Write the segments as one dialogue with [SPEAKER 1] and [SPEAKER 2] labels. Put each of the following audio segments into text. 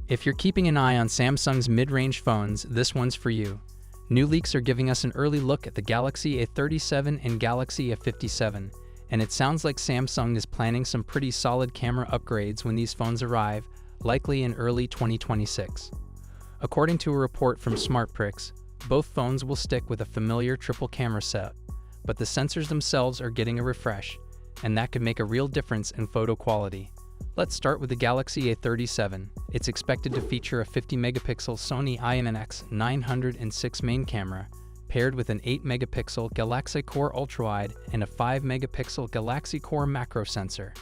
[SPEAKER 1] If you're keeping an eye on Samsung's mid-range phones, this one's for you. New leaks are giving us an early look at the Galaxy A57 and Galaxy A57, and it sounds like Samsung is planning some pretty solid camera upgrades when these phones arrive, likely in early 2026. According to a report from SmartPrix, both phones will stick with a familiar triple camera set, but the sensors themselves are getting a refresh, and that could make a real difference in photo quality. Let's start with the Galaxy A37. It's expected to feature a 50-megapixel Sony IMX906 main camera, paired with an 8-megapixel Galaxy Core ultrawide and a 5-megapixel Galaxy Core macro sensor.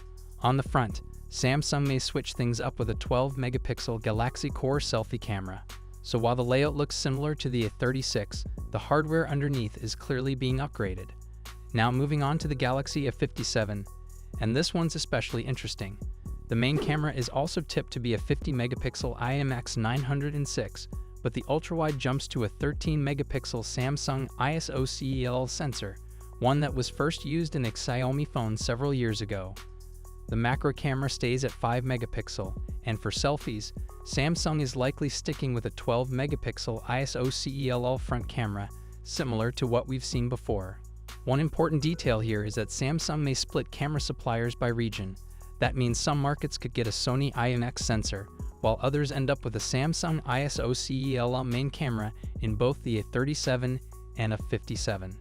[SPEAKER 1] On the front, Samsung may switch things up with a 12-megapixel Galaxy Core selfie camera. So while the layout looks similar to the A36, the hardware underneath is clearly being upgraded. Now moving on to the Galaxy A57, and this one's especially interesting. The main camera is also tipped to be a 50-megapixel IMX906, but the ultrawide jumps to a 13-megapixel Samsung ISOCELL sensor, one that was first used in a Xiaomi phone several years ago. The macro camera stays at 5-megapixel, and for selfies, Samsung is likely sticking with a 12-megapixel ISOCELL front camera, similar to what we've seen before. One important detail here is that Samsung may split camera suppliers by region. That means some markets could get a Sony IMX sensor, while others end up with a Samsung ISOCELL main camera in both the A37 and A57.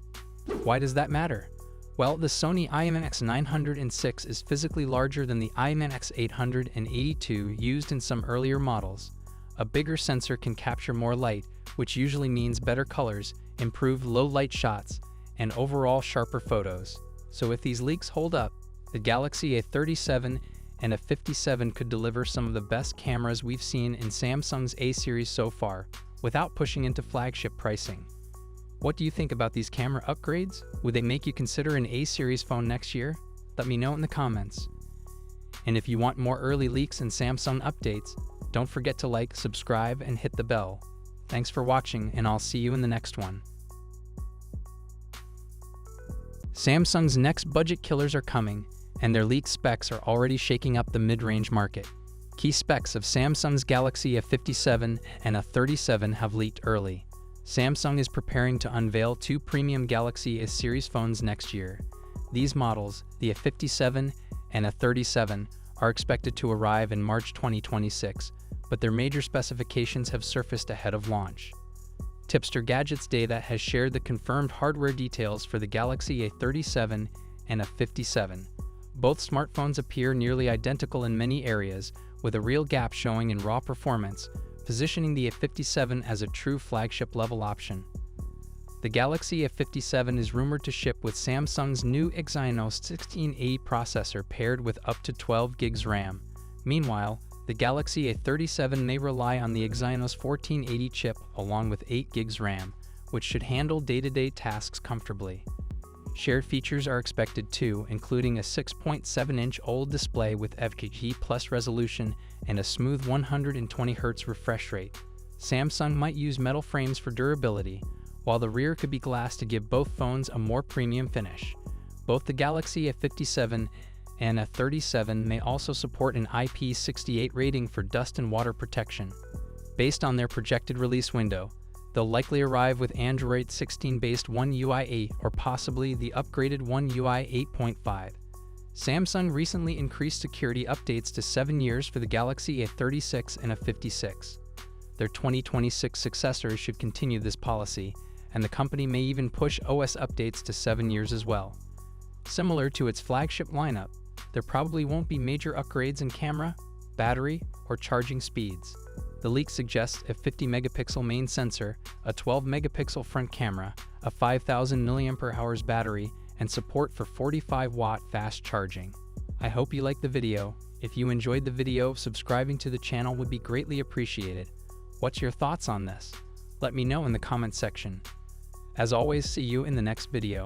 [SPEAKER 1] Why does that matter? Well, the Sony IMX906 is physically larger than the IMX882 used in some earlier models. A bigger sensor can capture more light, which usually means better colors, improved low-light shots, and overall sharper photos. So if these leaks hold up, the Galaxy A37 and A57 could deliver some of the best cameras we've seen in Samsung's A series so far, without pushing into flagship pricing. What do you think about these camera upgrades? Would they make you consider an A series phone next year? Let me know in the comments. And if you want more early leaks and Samsung updates, don't forget to like, subscribe, and hit the bell. Thanks for watching, and I'll see you in the next one. Samsung's next budget killers are coming, and their leaked specs are already shaking up the mid-range market. Key specs of Samsung's Galaxy A57 and A37 have leaked early. Samsung is preparing to unveil two premium Galaxy A series phones next year. These models, the A57 and A37, are expected to arrive in March 2026, but their major specifications have surfaced ahead of launch. Tipster Gadgets data has shared the confirmed hardware details for the Galaxy A37 and A57. Both smartphones appear nearly identical in many areas, with a real gap showing in raw performance, positioning the A57 as a true flagship-level option. The Galaxy A57 is rumored to ship with Samsung's new Exynos 1680 processor paired with up to 12 GB RAM. Meanwhile, the Galaxy A37 may rely on the Exynos 1480 chip along with 8 GB RAM, which should handle day-to-day tasks comfortably. Shared features are expected too, including a 6.7-inch OLED display with FHD+ resolution and a smooth 120Hz refresh rate. Samsung might use metal frames for durability, while the rear could be glass to give both phones a more premium finish. Both the Galaxy A57 and A37 may also support an IP68 rating for dust and water protection. Based on their projected release window, they'll likely arrive with Android 16-based One UI 8 or possibly the upgraded One UI 8.5. Samsung recently increased security updates to 7 years for the Galaxy A36 and A56. Their 2026 successors should continue this policy, and the company may even push OS updates to 7 years as well. Similar to its flagship lineup, there probably won't be major upgrades in camera, battery, or charging speeds. The leak suggests a 50-megapixel main sensor, a 12-megapixel front camera, a 5000 mAh battery, and support for 45-watt fast charging. I hope you liked the video. If you enjoyed the video, subscribing to the channel would be greatly appreciated. What's your thoughts on this? Let me know in the comment section. As always, see you in the next video.